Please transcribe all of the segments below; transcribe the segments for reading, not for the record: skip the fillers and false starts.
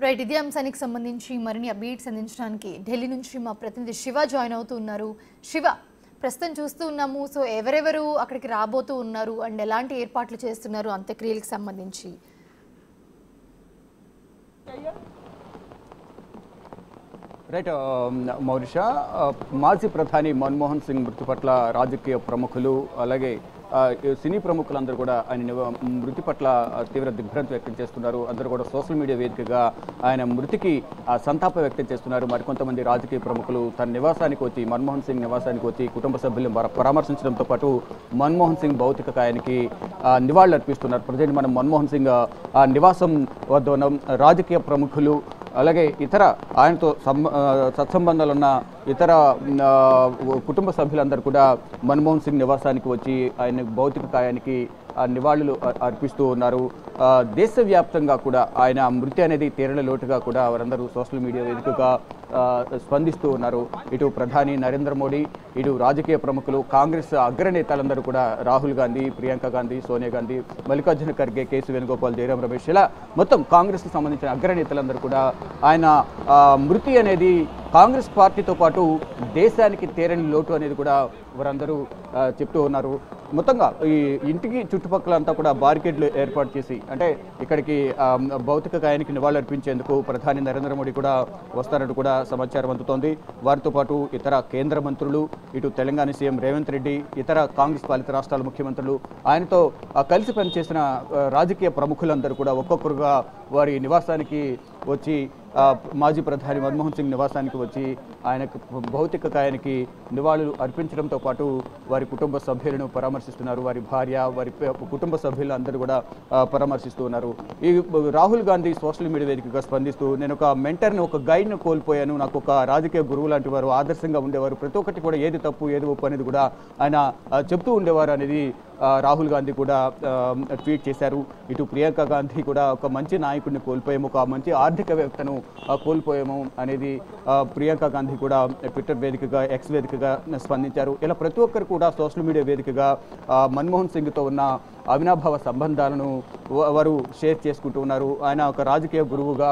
Right, ఇదే అంశానికి సంబంధించి మరిన్ని అప్డేట్స్ అందించడానికి ఢిల్లీ నుంచి మా ప్రతినిధి శివ జాయిన్ అవుతూ ఉన్నారు. శివ, ప్రస్తుతం చూస్తూ ఉన్నాము. సో ఎవరెవరు అక్కడికి రాబోతూ ఉన్నారు అండ్ ఎలాంటి ఏర్పాట్లు చేస్తున్నారు అంత్యక్రియలకు సంబంధించి? రైట్ మౌనిషా, మాజీ ప్రధాని మన్మోహన్ సింగ్ మృతి పట్ల రాజకీయ ప్రముఖులు అలాగే సినీ ప్రముఖులందరూ కూడా ఆయన మృతి పట్ల తీవ్ర దిగ్భ్రాంతి వ్యక్తం చేస్తున్నారు. అందరూ కూడా సోషల్ మీడియా వేదికగా ఆయన మృతికి సంతాపం వ్యక్తం చేస్తున్నారు. మరికొంతమంది రాజకీయ ప్రముఖులు తన నివాసానికి వచ్చి, మన్మోహన్ సింగ్ నివాసానికి వచ్చి కుటుంబ సభ్యులను పరామర్శించడంతో పాటు మన్మోహన్ సింగ్ భౌతిక కాయానికి నివాళులు అర్పిస్తున్నారు. ప్రజెంట్ మనం మన్మోహన్ సింగ్ నివాసం వద్ద ఉన్న రాజకీయ ప్రముఖులు అలాగే ఇతర ఆయనతో సత్సంబంధాలు ఉన్న ఇతర కుటుంబ సభ్యులందరూ కూడా మన్మోహన్ సింగ్ నివాసానికి వచ్చి ఆయన భౌతిక కాయానికి నివాళులు అర్పిస్తూ ఉన్నారు. దేశవ్యాప్తంగా కూడా ఆయన మృతి అనేది తీరని లోటుగా కూడా వారందరూ సోషల్ మీడియా వేదికగా స్పందిస్తూ ఉన్నారు. ఇటు ప్రధాని నరేంద్ర మోడీ, ఇటు రాజకీయ ప్రముఖులు, కాంగ్రెస్ అగ్రనేతలందరూ కూడా రాహుల్ గాంధీ, ప్రియాంక గాంధీ, సోనియా గాంధీ, మల్లికార్జున ఖర్గే, కేసీ వేణుగోపాల్, జయరాం రమేష్, ఇలా మొత్తం కాంగ్రెస్కి సంబంధించిన అగ్రనేతలందరూ కూడా ఆయన మృతి అనేది కాంగ్రెస్ పార్టీతో పాటు దేశానికి తీరని లోటు అనేది కూడా వారందరూ చెప్తూ ఉన్నారు. మొత్తంగా ఈ ఇంటికి చుట్టుపక్కల అంతా కూడా బారికేడ్లు ఏర్పాటు చేసి, అంటే ఇక్కడికి భౌతిక కాయానికి నివాళులర్పించేందుకు ప్రధాని నరేంద్ర మోడీ కూడా వస్తారని కూడా సమాచారం అందుతోంది. వారితో పాటు ఇతర కేంద్ర మంత్రులు, ఇటు తెలంగాణ సీఎం రేవంత్ రెడ్డి, ఇతర కాంగ్రెస్ పాలిత రాష్ట్రాల ముఖ్యమంత్రులు, ఆయనతో కలిసి పనిచేసిన రాజకీయ ప్రముఖులందరూ కూడా ఒక్కొక్కరుగా వారి నివాసానికి వచ్చి, మాజీ ప్రధాని మన్మోహన్ సింగ్ నివాసానికి వచ్చి ఆయనకు భౌతిక కాయానికి నివాళులు అర్పించడంతో పాటు వారి కుటుంబ సభ్యులను పరామర్శిస్తున్నారు. వారి భార్య, వారి కుటుంబ సభ్యులు అందరూ కూడా పరామర్శిస్తూ ఉన్నారు. ఈ రాహుల్ గాంధీ సోషల్ మీడియా వేదికగా స్పందిస్తూ, నేను ఒక మెంటర్ని, ఒక గైడ్ను కోల్పోయాను, నాకు ఒక రాజకీయ గురువు లాంటి వారు ఆదర్శంగా ఉండేవారు, ప్రతి ఒక్కటి కూడా ఏది తప్పు ఏది ఒప్పు అనేది కూడా ఆయన చెప్తూ ఉండేవారు అనేది రాహుల్ గాంధీ కూడా ట్వీట్ చేశారు. ఇటు ప్రియాంక గాంధీ కూడా ఒక మంచి నాయకుడిని కోల్పోయాము, ఒక మంచి ఆర్థికవేత్తను కోల్పోయాము అనేది ప్రియాంక గాంధీ కూడా ట్విట్టర్ వేదికగా, ఎక్స్ వేదికగా స్పందించారు. ఇలా ప్రతి ఒక్కరు కూడా సోషల్ మీడియా వేదికగా మన్మోహన్ సింగ్తో ఉన్న అవినాభావ సంబంధాలను వారు షేర్ చేసుకుంటూ ఉన్నారు. ఆయన ఒక రాజకీయ గురువుగా,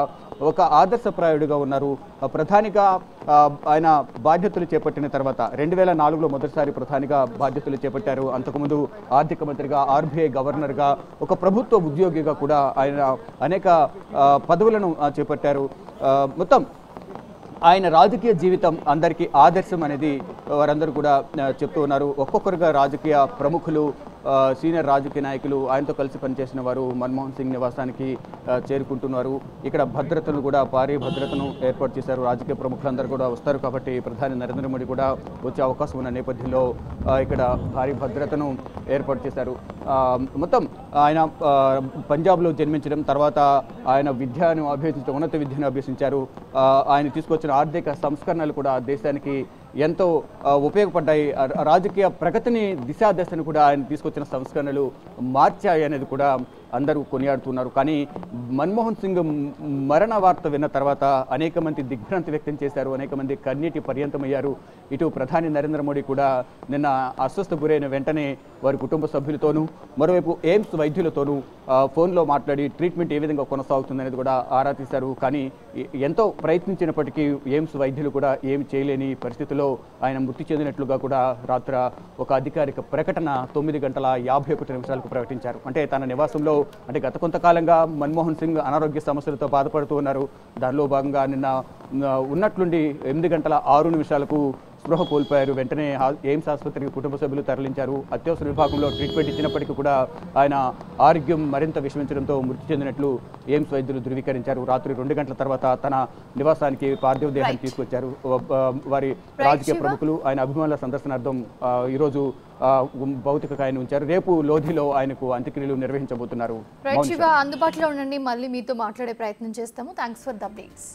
ఒక ఆదర్శప్రాయుడిగా ఉన్నారు. ప్రధానిగా ఆయన బాధ్యతలు చేపట్టిన తర్వాత 2004లో మొదటిసారి ప్రధానిగా బాధ్యతలు చేపట్టారు. అంతకుముందు ఆర్థిక మంత్రిగా, ఆర్బీఐ గవర్నర్గా, ఒక ప్రభుత్వ ఉద్యోగిగా కూడా ఆయన అనేక పదవులను చేపట్టారు. మొత్తం ఆయన రాజకీయ జీవితం అందరికీ ఆదర్శం అనేది వారందరూ కూడా చెప్తూ ఉన్నారు. ఒక్కొక్కరుగా రాజకీయ ప్రముఖులు, సీనియర్ రాజకీయ నాయకులు ఆయనతో కలిసి పనిచేసిన వారు మన్మోహన్ సింగ్ నివాసానికి చేరుకుంటున్నారు. ఇక్కడ భద్రతను కూడా, భారీ భద్రతను ఏర్పాటు చేశారు. రాజకీయ ప్రముఖులందరూ కూడా వస్తారు కాబట్టి ప్రధాని నరేంద్ర మోడీ కూడా వచ్చే అవకాశం ఉన్న నేపథ్యంలో ఇక్కడ భారీ భద్రతను ఏర్పాటు చేశారు. మొత్తం ఆయన పంజాబ్లో జన్మించడం, తర్వాత ఆయన విద్యను అభ్యసించారు, ఉన్నత విద్యను అభ్యసించారు. ఆయన తీసుకొచ్చిన ఆర్థిక సంస్కరణలు కూడా దేశానికి ఎంతో ఉపయోగపడ్డాయి. రాజకీయ ప్రగతిని, దిశాదశను కూడా ఆయన తీసుకొచ్చిన సంస్కరణలు మార్చాయి అనేది కూడా అందరూ కొనియాడుతున్నారు. కానీ మన్మోహన్ సింగ్ మరణ వార్త విన్న తర్వాత అనేక మంది దిగ్భ్రాంతి వ్యక్తం చేశారు, అనేక మంది కన్నీటి పర్యంతమయ్యారు. ఇటు ప్రధాని నరేంద్ర మోడీ కూడా నిన్న అస్వస్థ గురైన వెంటనే వారి కుటుంబ సభ్యులతోనూ, మరోవైపు ఎయిమ్స్ వైద్యులతోనూ ఫోన్లో మాట్లాడి ట్రీట్మెంట్ ఏ విధంగా కొనసాగుతుందనేది కూడా ఆరా తీశారు. కానీ ఎంతో ప్రయత్నించినప్పటికీ ఎయిమ్స్ వైద్యులు కూడా ఏమి చేయలేని పరిస్థితిలో ఆయన మృతి చెందినట్లుగా కూడా రాత్ర ఒక అధికారిక ప్రకటన 9:51 ప్రకటించారు. అంటే తన నివాసంలో, అంటే గత కొంతకాలంగా మన్మోహన్ సింగ్ అనారోగ్య సమస్యలతో బాధపడుతూ ఉన్నారు. దానిలో భాగంగా నిన్న ఉన్నట్లుండి 8:06 స్పృహ కోల్పోయారు. వెంటనే ఎయిమ్స్ ఆసుపత్రికి కుటుంబ సభ్యులు తరలించారు. అత్యవసర విభాగంలో ట్రీట్మెంట్ ఇచ్చినప్పటికీ కూడా ఆయన ఆరోగ్యం మరింత విషమించడంతో మృతి చెందినట్లు ఎయిమ్స్ వైద్యులు ధృవీకరించారు. రాత్రి 2 గంటల తర్వాత తన నివాసానికి పార్థివ దేహాన్ని తీసుకొచ్చారు. వారి రాజకీయ ప్రముఖులు ఆయన అభిమానుల సందర్శనార్థం ఈరోజు భౌతిక కాయాన్ని ఉంచారు. రేపు లోధిలో ఆయనకు అంత్యక్రియలు నిర్వహించబోతున్నారు. అందుబాటులో ఉండండి, మళ్ళీ మీతో మాట్లాడే ప్రయత్నం చేస్తాము. Thanks for the updates.